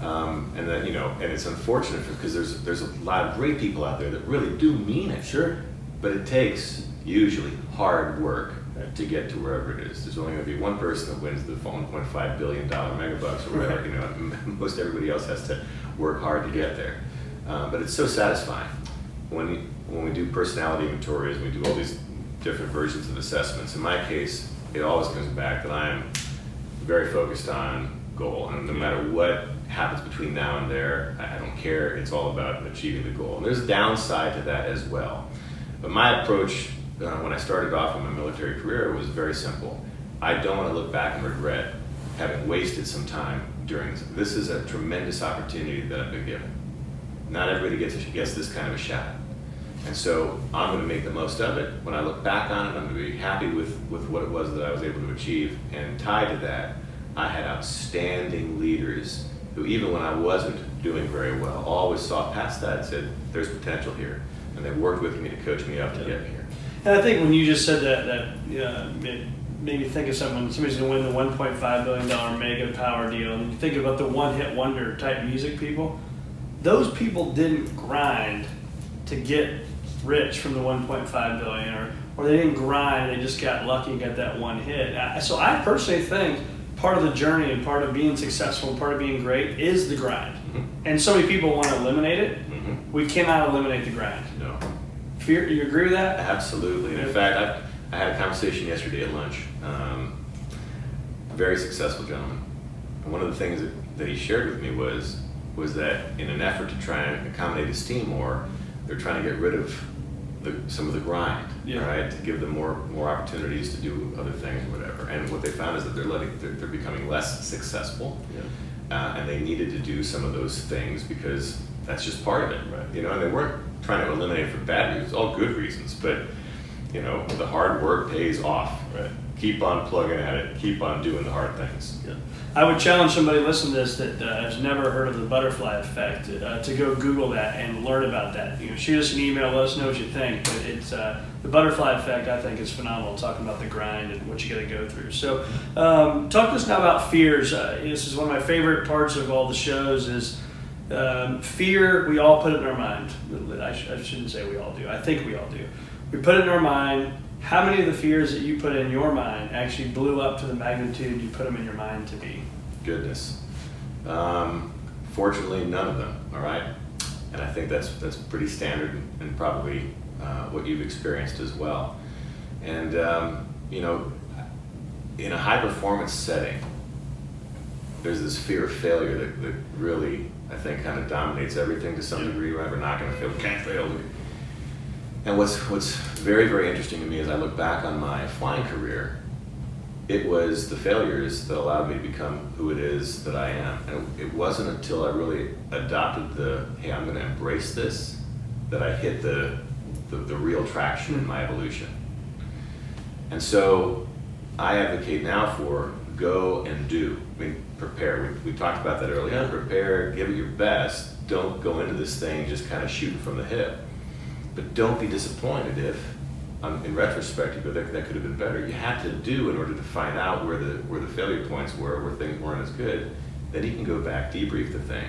And then, and it's unfortunate because there's a lot of great people out there that really do mean it. Sure. But it takes usually hard work to get to wherever it is. There's only going to be one person that wins the $1.5 billion megabucks or whatever. Right. Most everybody else has to work hard to get there. But it's so satisfying when we do personality inventories and we do all these different versions of assessments. In my case, it always comes back that I'm very focused on goal, and no matter what happens between now and there, I don't care. It's all about achieving the goal. And there's a downside to that as well. But my approach when I started off in my military career was very simple. I don't want to look back and regret having wasted some time during this. This is a tremendous opportunity that I've been given. Not everybody gets this kind of a shot. And so I'm going to make the most of it. When I look back on it, I'm going to be happy with what it was that I was able to achieve. And tied to that, I had outstanding leaders who, even when I wasn't doing very well, always saw past that and said, there's potential here. And they worked with me to coach me up to get me here. And I think when you just said that it made me think of somebody's going to win the $1.5 billion mega power deal, and you think about the one-hit wonder type music people. Those people didn't grind to get rich from the $1.5 billion, or they didn't grind. They just got lucky and got that one hit. So I personally think part of the journey and part of being successful and part of being great is the grind. Mm-hmm. And so many people want to eliminate it. Mm-hmm. We cannot eliminate the grind. No. You agree with that? Absolutely. And in fact, I had a conversation yesterday at lunch. A very successful gentleman. And one of the things that he shared with me was that in an effort to try and accommodate his team more, they're trying to get rid of some of the grind, right? To give them more opportunities to do other things or whatever. And what they found is that they're becoming less successful, and they needed to do some of those things because that's just part of it, right? And they weren't trying to eliminate it for bad reasons, all good reasons, but the hard work pays off, right? Keep on plugging at it, keep on doing the hard things. Yeah. I would challenge somebody listening to this that has never heard of the butterfly effect to go Google that and learn about that. Shoot us an email, let us know what you think. But it's the butterfly effect. I think is phenomenal. Talking about the grind and what you got to go through. So, talk to us now about fears. This is one of my favorite parts of all the shows. Is fear? We all put it in our mind. I shouldn't say we all do. I think we all do. We put it in our mind. How many of the fears that you put in your mind actually blew up to the magnitude you put them in your mind to be? Goodness. Fortunately, none of them, all right? And I think that's pretty standard and probably what you've experienced as well. And, in a high-performance setting, there's this fear of failure that really, I think, kind of dominates everything to some degree. We're not going to fail, we can't fail. And what's very, very interesting to me as I look back on my flying career, it was the failures that allowed me to become who it is that I am. And it wasn't until I really adopted hey, I'm going to embrace this, that I hit the real traction in my evolution. And so I advocate now for go and do. I mean, prepare. We talked about that earlier. Yeah. Prepare, give it your best. Don't go into this thing just kind of shooting from the hip. But don't be disappointed if, in retrospect, you go, that could have been better. You had to do in order to find out where the failure points were, where things weren't as good. Then you can go back, debrief the thing,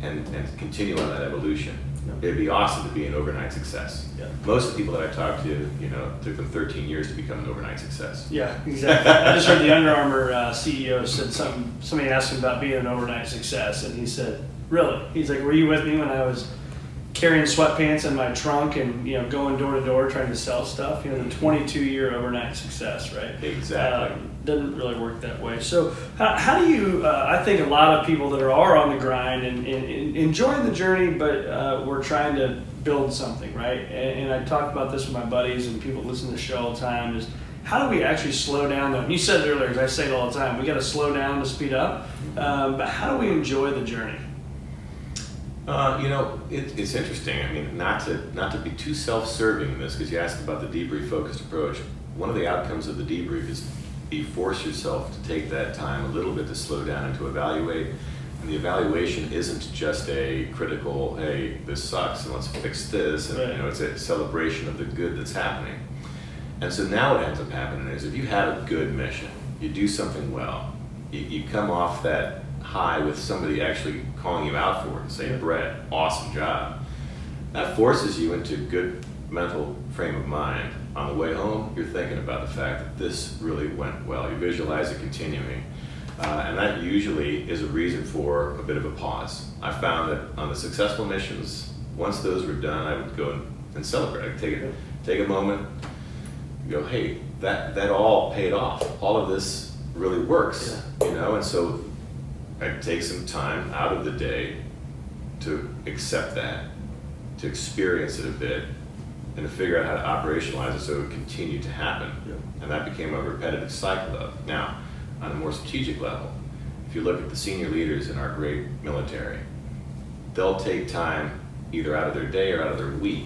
and continue on that evolution. It'd be awesome to be an overnight success. Yeah. Most of the people that I talk to, it took them 13 years to become an overnight success. Yeah, exactly. I just heard the Under Armour CEO said somebody asked him about being an overnight success, and he said, really? He's like, were you with me when I was carrying sweatpants in my trunk and going door to door trying to sell stuff? The 22-year overnight success, right? Exactly. Doesn't really work that way. So how do you, I think a lot of people that are on the grind and enjoying the journey, but we're trying to build something, right? And I talk about this with my buddies and people listen to the show all the time, is how do we actually slow down? And you said it earlier, because I say it all the time, we got to slow down to speed up. But how do we enjoy the journey? It's interesting. I mean, not to be too self-serving in this, because you asked about the debrief-focused approach. One of the outcomes of the debrief is you force yourself to take that time a little bit to slow down and to evaluate. And the evaluation isn't just a critical, hey, this sucks and let's fix this. And right. It's a celebration of the good that's happening. And so now what ends up happening is if you have a good mission, you do something well, you come off that high with somebody actually calling you out for it and saying, Brett, awesome job. That forces you into a good mental frame of mind. On the way home, you're thinking about the fact that this really went well. You visualize it continuing. And that usually is a reason for a bit of a pause. I found that on the successful missions, once those were done, I would go and celebrate. I'd take a moment, go, hey, that all paid off. All of this really works, and so I'd take some time out of the day to accept that, to experience it a bit, and to figure out how to operationalize it so it would continue to happen. And that became a repetitive cycle of. Now, on a more strategic level, if you look at the senior leaders in our great military, they'll take time either out of their day or out of their week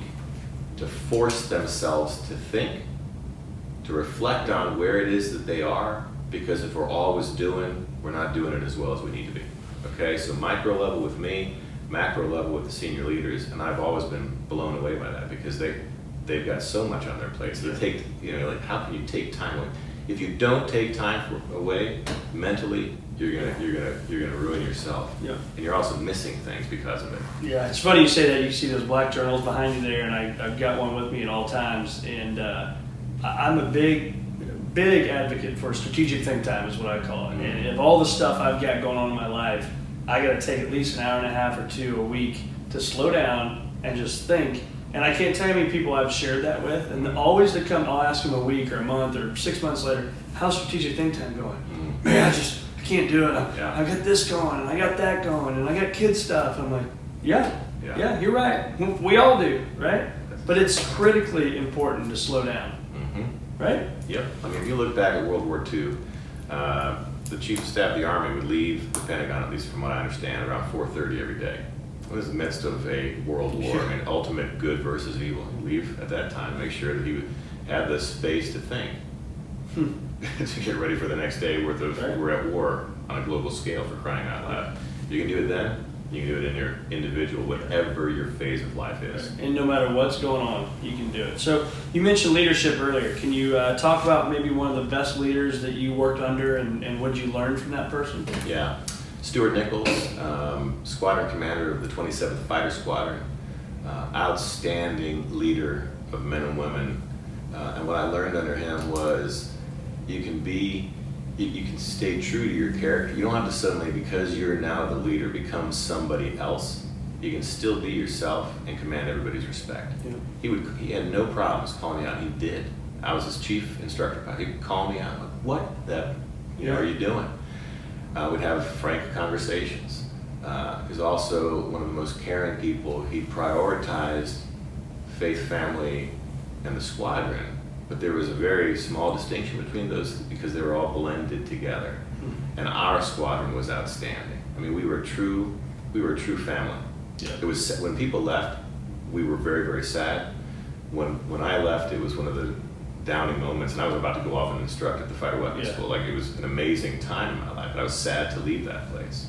to force themselves to think, to reflect on where it is that they are, because if we're always we're not doing it as well as we need to be. Okay, so micro level with me, macro level with the senior leaders, and I've always been blown away by that because they've got so much on their plates. They take, how can you take time away? If you don't take time away mentally, you're gonna ruin yourself. Yeah. And you're also missing things because of it. Yeah, it's funny you say that. You see those black journals behind you there, and I've got one with me at all times. And I'm a big advocate for strategic think time, is what I call it. Mm-hmm. And of all the stuff I've got going on in my life, I got to take at least an hour and a half or two a week to slow down and just think. And I can't tell you how many people I've shared that with, and always they come, I'll ask them a week or a month or 6 months later, how's strategic think time going? Mm-hmm. Man, I can't do it. I got this going, and I got that going, and I got kid stuff. And I'm like, yeah, you're right. We all do, right? But it's critically important to slow down, right? Yep. I mean, if you look back at World War II, the Chief of Staff of the Army would leave the Pentagon, at least from what I understand, around 4:30 every day. It was in the midst of a world war, I mean, ultimate good versus evil. He'd leave at that time, make sure that he would have the space to think, to get ready for the next day worth of, we're at war on a global scale, for crying out loud. You can do it then, you can do it in your individual, whatever your phase of life is. And no matter what's going on, you can do it. So you mentioned leadership earlier. Can you talk about maybe one of the best leaders that you worked under and what did you learn from that person? Yeah. Stuart Nichols, squadron commander of the 27th Fighter Squadron, outstanding leader of men and women. And what I learned under him was you can stay true to your character. You don't have to suddenly, because you're now the leader, become somebody else. You can still be yourself and command everybody's respect. Yeah. He had no problems calling me out. He did. I was his chief instructor. He would call me out. Like, what the are you doing? We'd have frank conversations. He's also one of the most caring people. He prioritized faith, family, and the squadron, but there was a very small distinction between those because they were all blended together. And our squadron was outstanding. I mean, we were a true family. Yeah. It was when people left, we were very, very sad. When I left, it was one of the downing moments, and I was about to go off and instruct at the fighter weapons school. Like, it was an amazing time in my life, but I was sad to leave that place.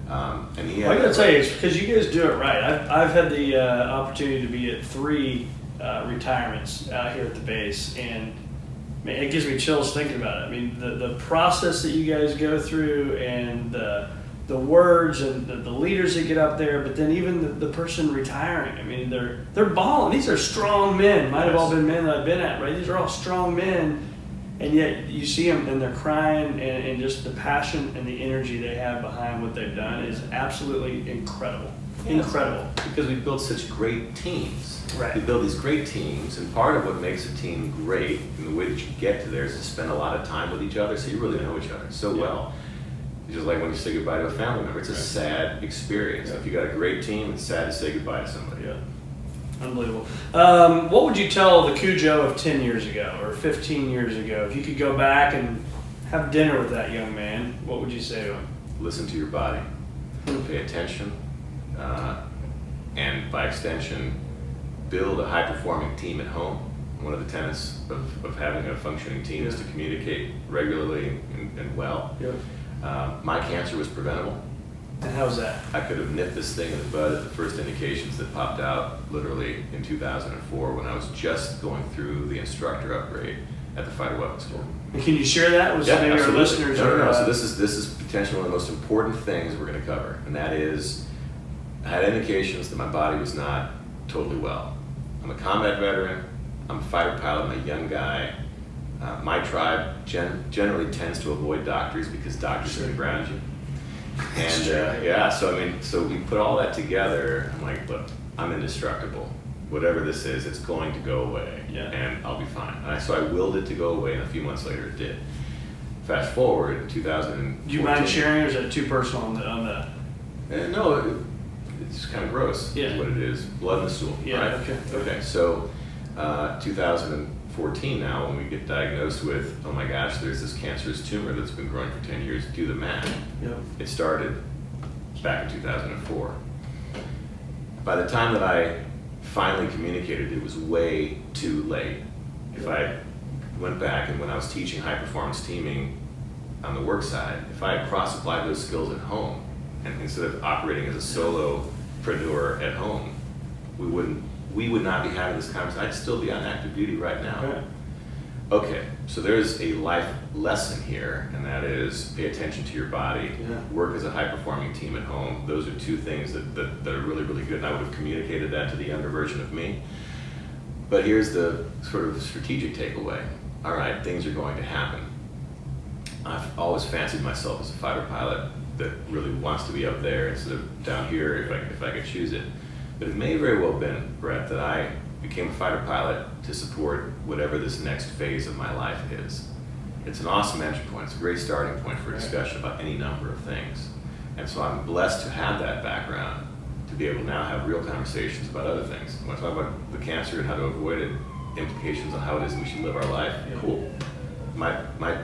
And he had I gotta tell you, it's because you guys do it right. I've had the opportunity to be at 3 retirements out here at the base, and man, it gives me chills thinking about it. I mean, the process that you guys go through and the the words and the leaders that get up there, but then even the person retiring. I mean, they're balling. These are strong men. Might have all been men that I've been at, right? These are all strong men, and yet you see them and they're crying, and just the passion and the energy they have behind what they've done is absolutely incredible. Yeah. Incredible. Because we build such great teams. Right. We build these great teams, and part of what makes a team great and the way that you get to there is to spend a lot of time with each other, so you really know each other so well. Just like when you say goodbye to a family member, it's a sad experience. If you got a great team, it's sad to say goodbye to somebody. Yeah, unbelievable. What would you tell the Cujo of 10 years ago or 15 years ago? If you could go back and have dinner with that young man, what would you say to him? Listen to your body, pay attention, and by extension, build a high-performing team at home. One of the tenets of having a functioning team is to communicate regularly and well. Yeah. My cancer was preventable. And how's that? I could have nipped this thing in the bud at the first indications that popped out literally in 2004 when I was just going through the instructor upgrade at the Fighter Weapons School. And can you share that with maybe absolutely. our listeners? No. So this is potentially one of the most important things we're going to cover, and that is I had indications that my body was not totally well. I'm a combat veteran. I'm a fighter pilot. I'm a young guy. My tribe generally tends to avoid doctors because doctors can ground you. And so we put all that together. I'm like, look, I'm indestructible. Whatever this is, it's going to go away, and I'll be fine. So I willed it to go away, and a few months later it did. Fast forward, 2014. Do you mind sharing, or is it too personal on the? No, it's kind of gross. Yeah. Is what it is. Blood in the stool. Yeah. Right? Okay. So 2014 now, when we get diagnosed with, oh my gosh, there's this cancerous tumor that's been growing for 10 years. Do the math. Yep. It started back in 2004. By the time that I finally communicated, it was way too late. If I went back and when I was teaching high performance teaming on the work side, if I had cross-applied those skills at home, and instead of operating as a solopreneur at home, we would not be having this conversation. I'd still be on active duty right now. Right. Okay, so there's a life lesson here, and that is pay attention to your body, work as a high-performing team at home. Those are two things that are really, really good, and I would have communicated that to the younger version of me. But here's the sort of strategic takeaway. All right, things are going to happen. I've always fancied myself as a fighter pilot that really wants to be up there instead of down here if I could choose it. But it may very well have been, Brett, that I became a fighter pilot to support whatever this next phase of my life is. It's an awesome entry point. It's a great starting point for a discussion about any number of things. And so I'm blessed to have that background to be able to now have real conversations about other things. When I talk about the cancer and how to avoid it, implications on how it is that we should live our life, cool. Might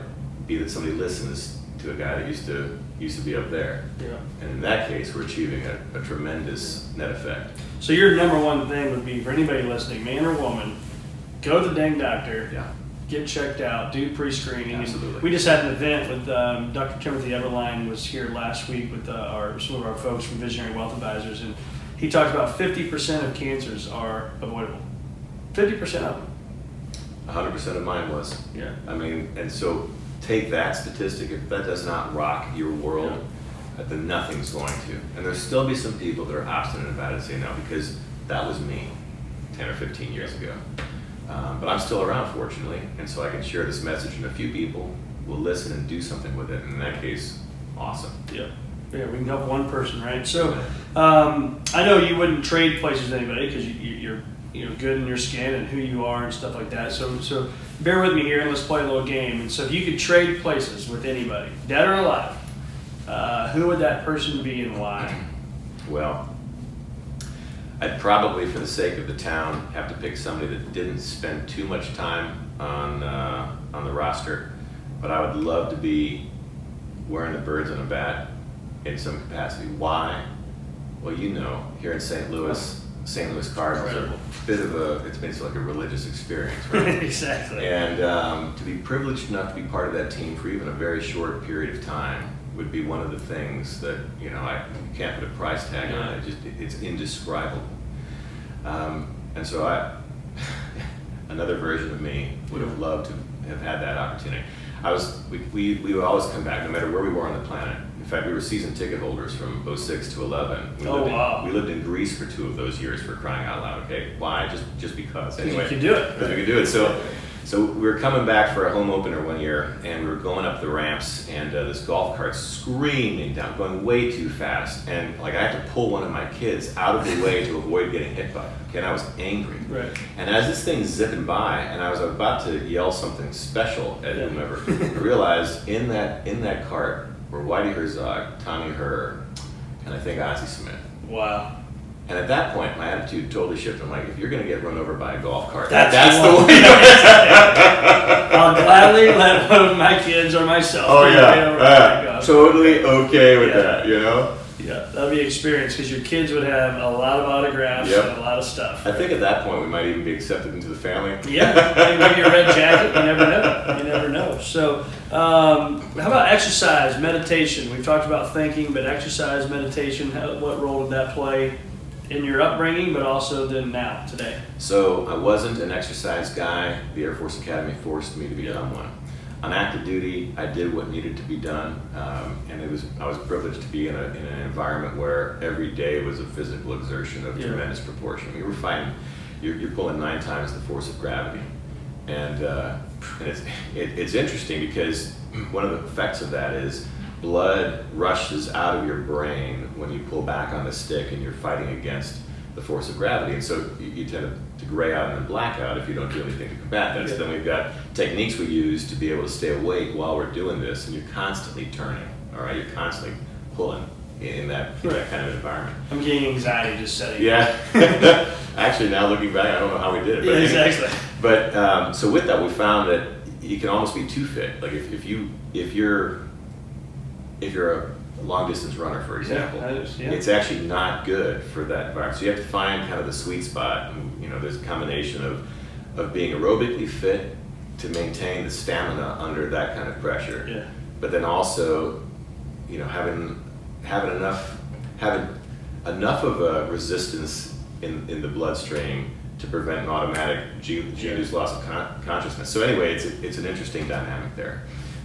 be that somebody listens to a guy that used to be up there. Yeah. And in that case, we're achieving a tremendous net effect. So your number one thing would be for anybody listening, man or woman, go to the dang doctor, get checked out, do pre-screening. Absolutely. We just had an event with Dr. Timothy Everline was here last week with some of our folks from Visionary Wealth Advisors, and he talked about 50% of cancers are avoidable. 50% of them. 100% of mine was. Yeah. I mean, and so take that statistic. If that does not rock your world, then nothing's going to. And there'll still be some people that are obstinate about it and say no, because that was me 10 or 15 years ago. But I'm still around, fortunately, and so I can share this message, and a few people will listen and do something with it. And in that case, awesome. Yeah, we can help one person, right? So I know you wouldn't trade places with anybody because you're good in your skin and who you are and stuff like that. So bear with me here and let's play a little game. And so if you could trade places with anybody, dead or alive, who would that person be and why? Well, I'd probably, for the sake of the town, have to pick somebody that didn't spend too much time on the roster, but I would love to be wearing the birds on a bat in some capacity. Why? Well, here in St. Louis Cardinals are a bit of it's like a religious experience, right? Exactly. And to be privileged enough to be part of that team for even a very short period of time would be one of the things that, you can't put a price tag on it. It's indescribable. And so another version of me would have loved to have had that opportunity. We would always come back, no matter where we were on the planet. In fact, we were season ticket holders from 06 to 11. We lived in Greece for 2 of those years, for crying out loud. Okay, why? Just because. Anyway, you can do it. Because we could do it. So we were coming back for a home opener one year, and we were going up the ramps, and this golf cart screaming down, going way too fast, and like I had to pull one of my kids out of the way to avoid getting hit by it. Okay, and I was angry. Right. And as this thing's zipping by, and I was about to yell something special at whomever, I realized in that cart were Whitey Herzog, Tommy Herr, and I think Ozzie Smith. Wow. And at that point, my attitude totally shifted. I'm like, if you're going to get run over by a golf cart, that's the way. I'll gladly let one of my kids or myself. Oh yeah, totally okay with that, you know. Yeah, that'd be an experience because your kids would have a lot of autographs and a lot of stuff. I think at that point we might even be accepted into the family. Yeah, maybe your red jacket. You never know. You never know. So, how about exercise, meditation? We've talked about thinking, but exercise, meditation. What role did that play in your upbringing, but also then now, today? So I wasn't an exercise guy. The Air Force Academy forced me to become one. On active duty, I did what needed to be done, and I was privileged to be in an environment where every day was a physical exertion of tremendous proportion. I mean, we're fighting, you're pulling 9 times the force of gravity, and it's interesting because one of the effects of that is blood rushes out of your brain when you pull back on the stick and you're fighting against the force of gravity, and so you tend to gray out and then black out if you don't do anything to combat that. So then we've got techniques we use to be able to stay awake while we're doing this, and you're constantly turning, all right? You're constantly pulling in that kind of environment. I'm getting anxiety just setting. Yeah. Actually, now looking back, I don't know how we did it. But exactly. But so with that, we found that you can almost be too fit. Like if you're a long distance runner, for example, it's actually not good for that environment. So you have to find kind of the sweet spot. And, there's a combination of being aerobically fit to maintain the stamina under that kind of pressure. Yeah. But then also, having enough of a resistance in the bloodstream to prevent an automatic induced loss of consciousness. So anyway, it's an interesting dynamic there.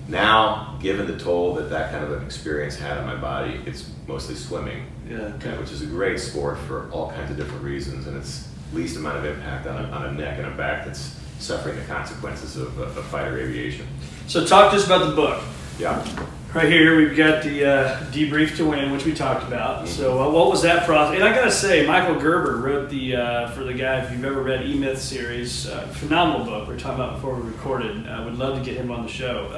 Now, given the toll that kind of an experience had on my body, it's mostly swimming, which is a great sport for all kinds of different reasons, and it's least amount of impact on a neck and a back that's suffering the consequences of fighter aviation. So talk to us about the book. Yeah. Right here, we've got the Debrief to Win, which we talked about. Mm-hmm. So what was that process? And I got to say, Michael Gerber wrote for the guy, if you've ever read E-Myth series, phenomenal book we were talking about before we recorded. I would love to get him on the show.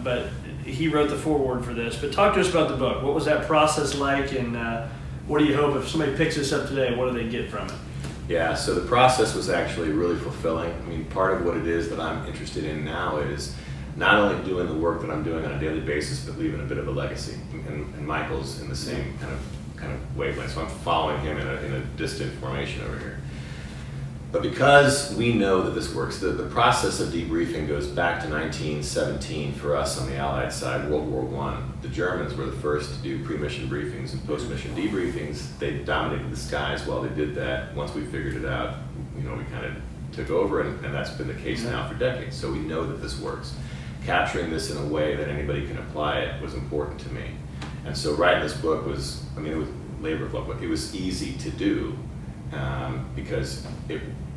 But he wrote the foreword for this. But talk to us about the book. What was that process like, and what do you hope if somebody picks this up today, what do they get from it? Yeah, so the process was actually really fulfilling. I mean, part of what it is that I'm interested in now is not only doing the work that I'm doing on a daily basis, but leaving a bit of a legacy. And Michael's in the same kind of wavelength, so I'm following him in a distant formation over here. But because we know that this works, the process of debriefing goes back to 1917 for us on the Allied side, World War I. The Germans were the first to do pre-mission briefings and post-mission debriefings. They dominated the skies while they did that. Once we figured it out, we kind of took over, and that's been the case now for decades. So we know that this works. Capturing this in a way that anybody can apply it was important to me. And so writing this book it was labor of love, but it was easy to do because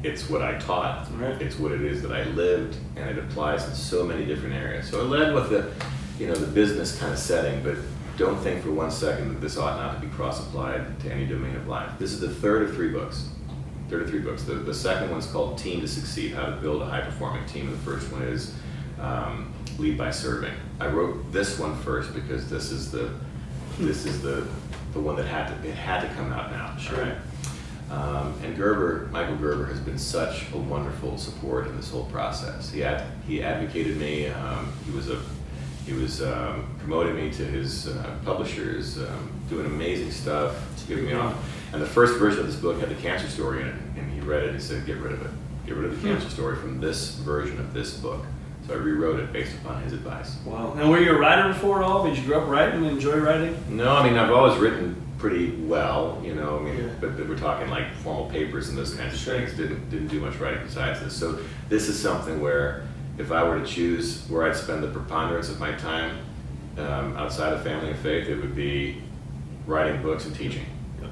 it's what I taught. Right. It's what it is that I lived, and it applies in so many different areas. So I led with the business kind of setting, but don't think for one second that this ought not to be cross-applied to any domain of life. This is the third of 3 books. The second one's called Team to Succeed, How to Build a High-Performing Team. And the first one is Lead by Serving. I wrote this one first because this is the one that had to come out now. Sure. Right? And Michael Gerber has been such a wonderful support in this whole process. He advocated me. He was promoting me to his publishers, doing amazing stuff, giving me on. And the first version of this book had the cancer story in it, and he read it and he said, "Get rid of it. Get rid of the cancer story from this version of this book." So I rewrote it based upon his advice. Wow. And were you a writer before at all? Did you grow up writing and enjoy writing? No, I've always written pretty well, you know. I mean, Yeah. but we're talking like formal papers and those kinds of Sure. things. Didn't do much writing besides this. So this is something where if I were to choose where I'd spend the preponderance of my time outside of family and faith, it would be writing books and teaching. Yep.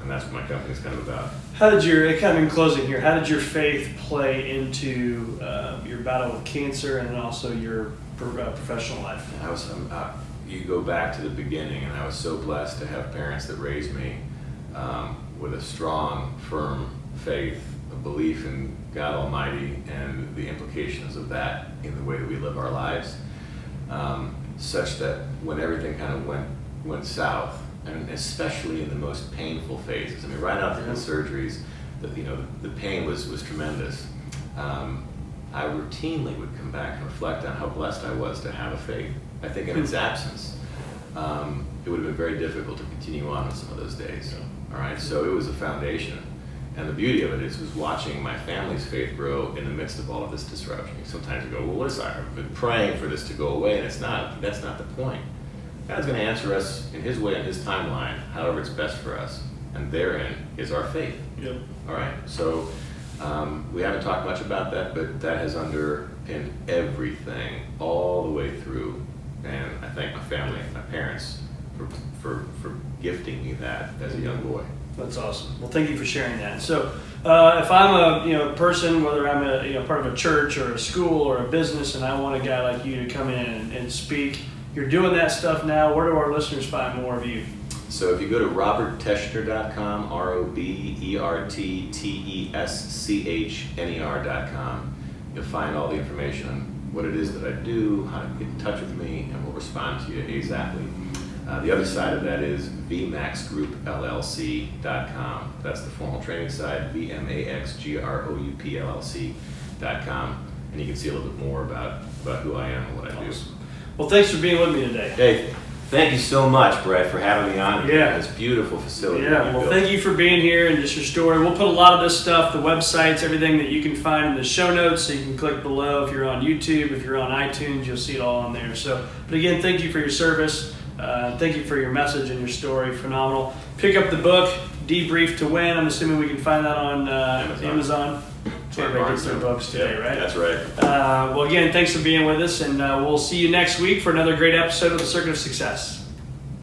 And that's what my company's kind of about. How did kind of in closing here, how did your faith play into your battle with cancer and then also your professional life? I was, you go back to the beginning, and I was so blessed to have parents that raised me with a strong, firm faith, a belief in God Almighty and the implications of that in the way that we live our lives, such that when everything kind of went south, and especially in the most painful phases, I mean, right after the surgeries, the pain was tremendous. I routinely would come back and reflect on how blessed I was to have a faith. I think in its absence, it would have been very difficult to continue on in some of those days. All right, so it was a foundation. And the beauty of it was watching my family's faith grow in the midst of all of this disruption. Sometimes you go, well, what is that? I've been praying for this to go away, and that's not the point. God's going to answer us in His way, in His timeline, however it's best for us. And therein is our faith. Yep. All right, so we haven't talked much about that, but that has underpinned everything all the way through. And I thank my family, my parents, for gifting me that as a young boy. That's awesome. Well, thank you for sharing that. So, if I'm a person, whether I'm a part of a church or a school or a business, and I want a guy like you to come in and speak, you're doing that stuff now. Where do our listeners find more of you? So if you go to robertteschner.com, RobertTeschner.com, you'll find all the information on what it is that I do, how to get in touch with me, and we'll respond to you ASAPly. The other side of that is vmaxgroupllc.com. That's the formal training side, vmaxgroupllc.com. And you can see a little bit more about who I am and what I do. Well, thanks for being with me today. Hey, thank you so much, Brett, for having me on. Yeah. This beautiful facility. Yeah, well, thank you for being here and just your story. We'll put a lot of this stuff, the websites, everything that you can find in the show notes, so you can click below. If you're on YouTube, if you're on iTunes, you'll see it all on there. So, but again, thank you for your service. Thank you for your message and your story. Phenomenal. Pick up the book, Debrief to Win. I'm assuming we can find that on Amazon. Everybody gets their books today, right? That's right. Well, again, thanks for being with us, and we'll see you next week for another great episode of The Circuit of Success.